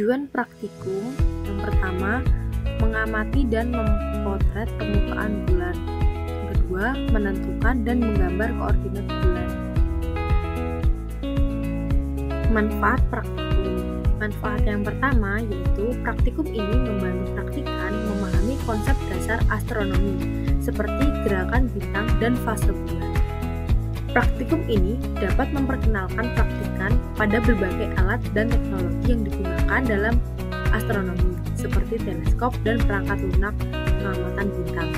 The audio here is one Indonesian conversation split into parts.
Tujuan praktikum yang pertama, mengamati dan memotret permukaan bulan. Yang kedua, menentukan dan menggambar koordinat bulan. Manfaat praktikum. Manfaat yang pertama yaitu praktikum ini membantu praktikan memahami konsep dasar astronomi seperti gerakan bintang dan fase bulan. Praktikum ini dapat memperkenalkan praktikan pada berbagai alat dan teknologi yang digunakan dalam astronomi, seperti teleskop dan perangkat lunak pengamatan bintang.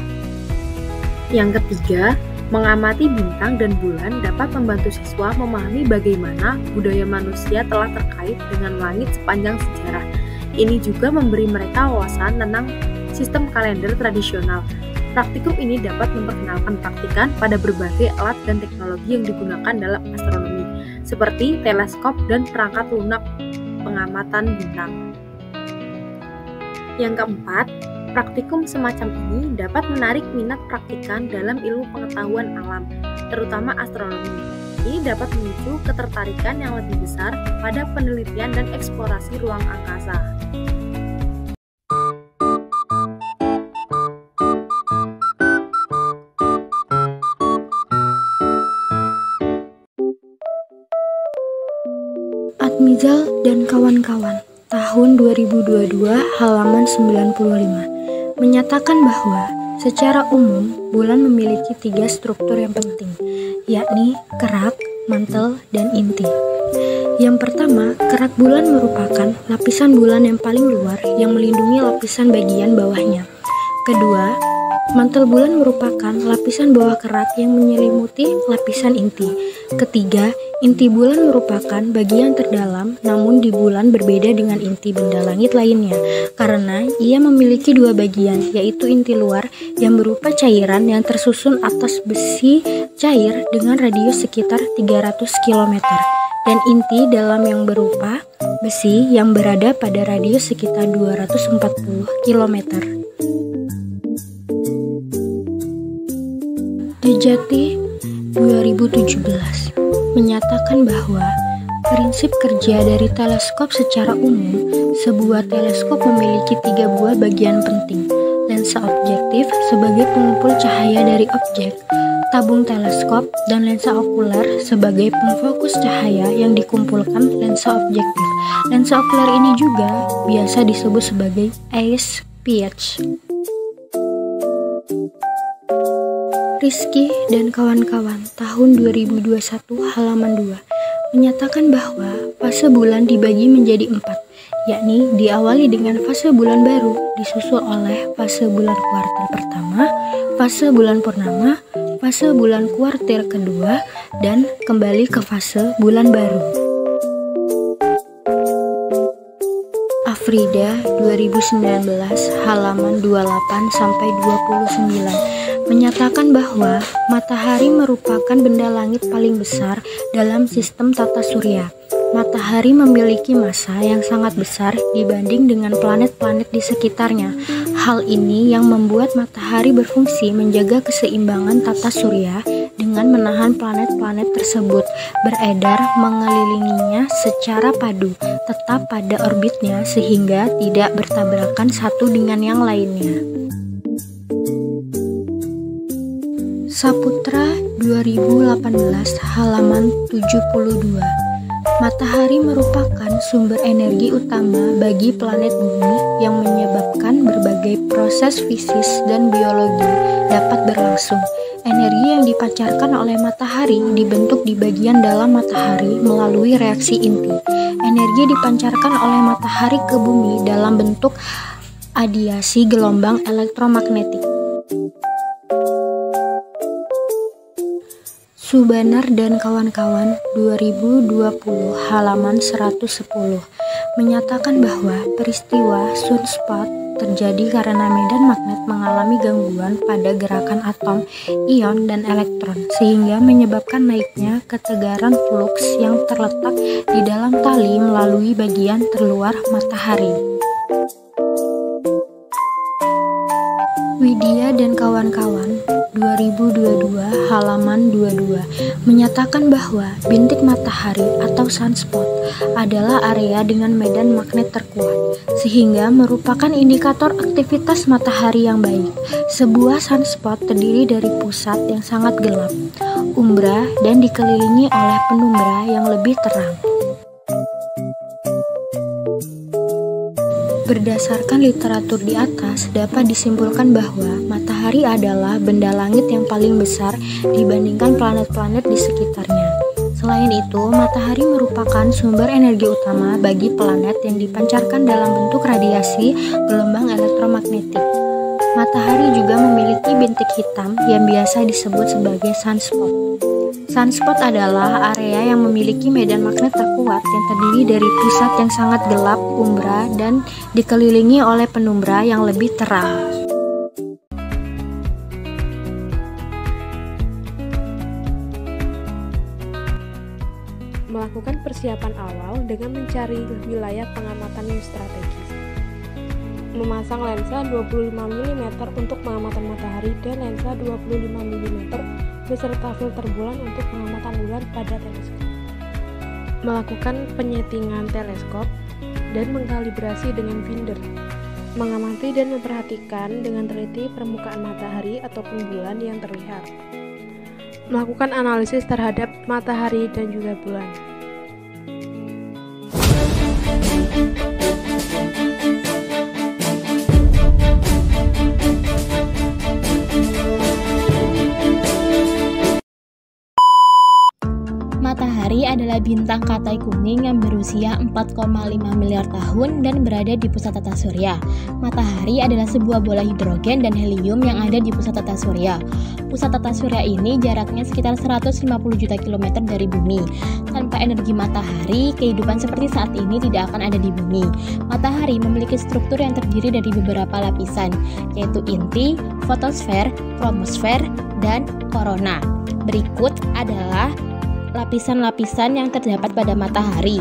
Yang ketiga, mengamati bintang dan bulan dapat membantu siswa memahami bagaimana budaya manusia telah terkait dengan langit sepanjang sejarah. Ini juga memberi mereka wawasan tentang sistem kalender tradisional. Praktikum ini dapat memperkenalkan praktikan pada berbagai alat dan teknologi yang digunakan dalam astronomi, seperti teleskop dan perangkat lunak pengamatan bintang. Yang keempat, praktikum semacam ini dapat menarik minat praktikan dalam ilmu pengetahuan alam, terutama astronomi. Ini dapat memicu ketertarikan yang lebih besar pada penelitian dan eksplorasi ruang angkasa. Admizal dan kawan-kawan, tahun 2022, halaman 95, menyatakan bahwa secara umum bulan memiliki 3 struktur yang penting, yakni kerak, mantel, dan inti. Yang pertama, kerak bulan merupakan lapisan bulan yang paling luar yang melindungi lapisan bagian bawahnya. Kedua, mantel bulan merupakan lapisan bawah kerak yang menyelimuti lapisan inti. Ketiga, inti bulan merupakan bagian terdalam, namun di bulan berbeda dengan inti benda langit lainnya, karena ia memiliki 2 bagian, yaitu inti luar yang berupa cairan yang tersusun atas besi cair dengan radius sekitar 300 km, dan inti dalam yang berupa besi yang berada pada radius sekitar 240 km. Dijati 2017 menyatakan bahwa prinsip kerja dari teleskop secara umum, sebuah teleskop memiliki 3 buah bagian penting: lensa objektif sebagai pengumpul cahaya dari objek, tabung teleskop, dan lensa okuler sebagai pemfokus cahaya yang dikumpulkan lensa objektif. Lensa okuler ini juga biasa disebut sebagai eyes-piece. Rizky dan kawan-kawan, tahun 2021, halaman 2, menyatakan bahwa fase bulan dibagi menjadi 4, yakni diawali dengan fase bulan baru, disusul oleh fase bulan kuartil pertama, fase bulan purnama, fase bulan kuartil kedua, dan kembali ke fase bulan baru. Afrida 2019, halaman 28-29, menyatakan bahwa matahari merupakan benda langit paling besar dalam sistem tata surya. Matahari memiliki massa yang sangat besar dibanding dengan planet-planet di sekitarnya. Hal ini yang membuat matahari berfungsi menjaga keseimbangan tata surya dengan menahan planet-planet tersebut beredar mengelilinginya secara padu, tetap pada orbitnya sehingga tidak bertabrakan satu dengan yang lainnya. Saputra 2018, halaman 72. Matahari merupakan sumber energi utama bagi planet bumi yang menyebabkan berbagai proses fisik dan biologi dapat berlangsung. Energi yang dipancarkan oleh matahari dibentuk di bagian dalam matahari melalui reaksi inti. Energi dipancarkan oleh matahari ke bumi dalam bentuk radiasi gelombang elektromagnetik. Subanar dan kawan-kawan 2020, halaman 110, menyatakan bahwa peristiwa sunspot terjadi karena medan magnet mengalami gangguan pada gerakan atom, ion, dan elektron, sehingga menyebabkan naiknya ketegaran fluks yang terletak di dalam tali melalui bagian terluar matahari. Widya dan kawan-kawan 2022 halaman 22 menyatakan bahwa bintik matahari atau sunspot adalah area dengan medan magnet terkuat, sehingga merupakan indikator aktivitas matahari yang baik. Sebuah sunspot terdiri dari pusat yang sangat gelap, umbra, dan dikelilingi oleh penumbra yang lebih terang. Berdasarkan literatur di atas, dapat disimpulkan bahwa matahari adalah benda langit yang paling besar dibandingkan planet-planet di sekitarnya. Selain itu, matahari merupakan sumber energi utama bagi planet yang dipancarkan dalam bentuk radiasi gelombang elektromagnetik. Matahari juga memiliki bintik hitam yang biasa disebut sebagai sunspot. Sunspot adalah area yang memiliki medan magnet terkuat yang terdiri dari pusat yang sangat gelap, umbra, dan dikelilingi oleh penumbra yang lebih terang. Melakukan persiapan awal dengan mencari wilayah pengamatan yang strategis. Memasang lensa 25 mm untuk pengamatan matahari dan lensa 25 mm beserta filter bulan untuk pengamatan bulan pada teleskop. Melakukan penyetingan teleskop dan mengkalibrasi dengan finder. Mengamati dan memperhatikan dengan teliti permukaan matahari ataupun bulan yang terlihat. Melakukan analisis terhadap matahari dan juga bulan. Matahari adalah bintang katai kuning yang berusia 4,5 miliar tahun dan berada di pusat tata surya. Matahari adalah sebuah bola hidrogen dan helium yang ada di pusat tata surya. Pusat tata surya ini jaraknya sekitar 150 juta kilometer dari bumi. Tanpa energi matahari, kehidupan seperti saat ini tidak akan ada di bumi. Matahari memiliki struktur yang terdiri dari beberapa lapisan, yaitu inti, fotosfer, kromosfer, dan korona. Berikut adalah lapisan-lapisan yang terdapat pada matahari.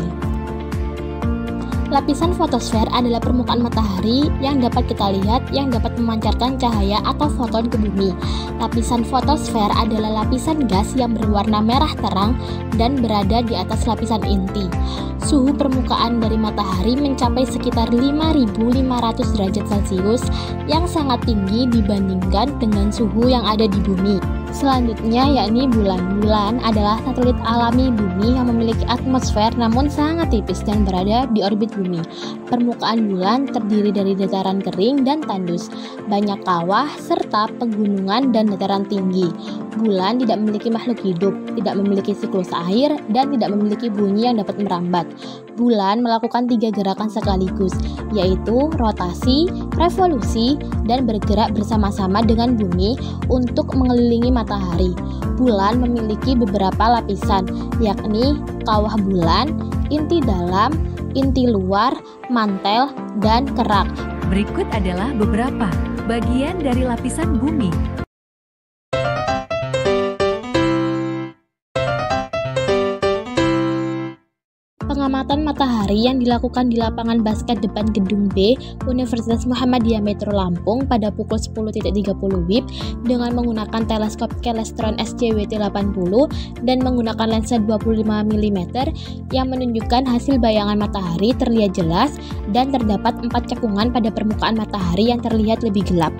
Lapisan fotosfer adalah permukaan matahari yang dapat kita lihat yang dapat memancarkan cahaya atau foton ke bumi. Lapisan fotosfer adalah lapisan gas yang berwarna merah terang dan berada di atas lapisan inti. Suhu permukaan dari matahari mencapai sekitar 5.500 derajat Celcius yang sangat tinggi dibandingkan dengan suhu yang ada di bumi. Selanjutnya yakni bulan. Bulan adalah satelit alami bumi yang memiliki atmosfer namun sangat tipis dan berada di orbit bumi. Permukaan bulan terdiri dari dataran kering dan tandus, banyak kawah serta pegunungan dan dataran tinggi. Bulan tidak memiliki makhluk hidup, tidak memiliki siklus air, dan tidak memiliki bunyi yang dapat merambat. Bulan melakukan 3 gerakan sekaligus, yaitu rotasi, revolusi, dan bergerak bersama-sama dengan bumi untuk mengelilingi matahari. Bulan memiliki beberapa lapisan, yakni kawah bulan, inti dalam, inti luar, mantel, dan kerak. Berikut adalah beberapa bagian dari lapisan bumi. Pengamatan matahari yang dilakukan di lapangan basket depan Gedung B Universitas Muhammadiyah Metro Lampung pada pukul 10.30 WIB dengan menggunakan teleskop Celestron SJWT80 dan menggunakan lensa 25 mm yang menunjukkan hasil bayangan matahari terlihat jelas dan terdapat 4 cekungan pada permukaan matahari yang terlihat lebih gelap.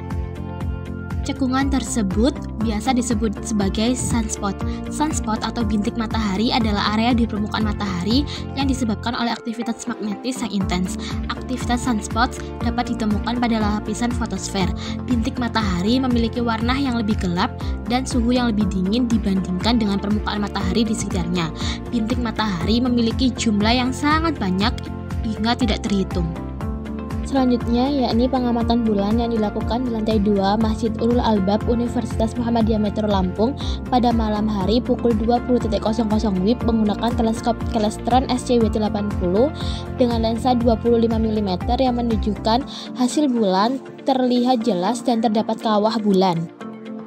Cekungan tersebut biasa disebut sebagai sunspot. Sunspot atau bintik matahari adalah area di permukaan matahari yang disebabkan oleh aktivitas magnetis yang intens. Aktivitas sunspots dapat ditemukan pada lapisan fotosfer. Bintik matahari memiliki warna yang lebih gelap dan suhu yang lebih dingin dibandingkan dengan permukaan matahari di sekitarnya. Bintik matahari memiliki jumlah yang sangat banyak hingga tidak terhitung. Selanjutnya yakni pengamatan bulan yang dilakukan di lantai 2 Masjid Ulul Albab Universitas Muhammadiyah Metro Lampung pada malam hari pukul 20.00 WIB menggunakan teleskop Celestron SJWT80 dengan lensa 25 mm yang menunjukkan hasil bulan terlihat jelas dan terdapat kawah bulan.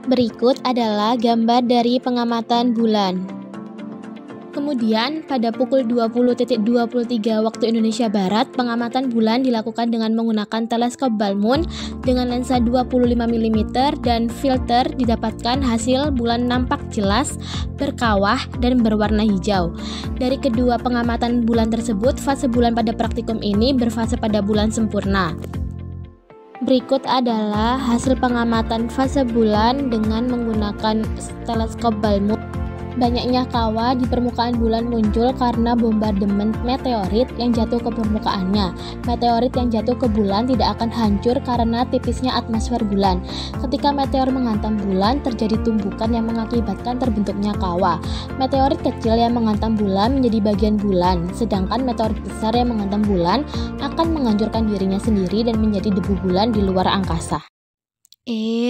Berikut adalah gambar dari pengamatan bulan. Kemudian, pada pukul 20.23 waktu Indonesia Barat, pengamatan bulan dilakukan dengan menggunakan teleskop Balmoon dengan lensa 25 mm dan filter. Didapatkan hasil bulan nampak jelas, berkawah, dan berwarna hijau. Dari kedua pengamatan bulan tersebut, fase bulan pada praktikum ini berfase pada bulan sempurna. Berikut adalah hasil pengamatan fase bulan dengan menggunakan teleskop Balmoon. Banyaknya kawah di permukaan bulan muncul karena bombardemen meteorit yang jatuh ke permukaannya. Meteorit yang jatuh ke bulan tidak akan hancur karena tipisnya atmosfer bulan. Ketika meteor menghantam bulan, terjadi tumbukan yang mengakibatkan terbentuknya kawah. Meteorit kecil yang menghantam bulan menjadi bagian bulan, sedangkan meteorit besar yang menghantam bulan akan menghancurkan dirinya sendiri dan menjadi debu bulan di luar angkasa.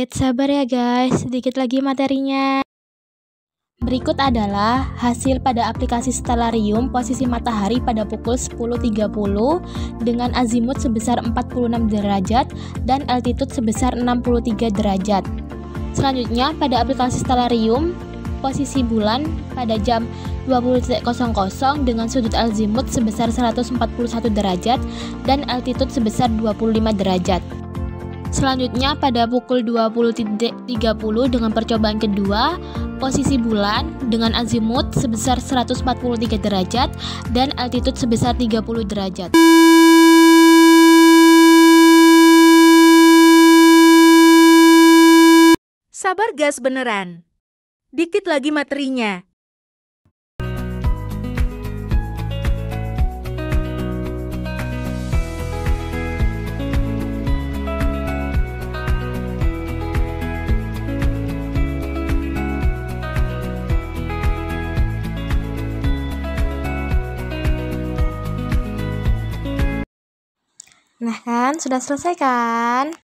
Sabar ya guys, sedikit lagi materinya. Berikut adalah hasil pada aplikasi Stellarium posisi matahari pada pukul 10.30 dengan azimut sebesar 46 derajat dan altitude sebesar 63 derajat. Selanjutnya pada aplikasi Stellarium posisi bulan pada jam 20.00 dengan sudut azimut sebesar 141 derajat dan altitude sebesar 25 derajat. Selanjutnya pada pukul 20.30 dengan percobaan kedua, posisi bulan dengan azimut sebesar 143 derajat dan altitude sebesar 30 derajat. Sabar gas beneran. Dikit lagi materinya. Nah kan, sudah selesai kan?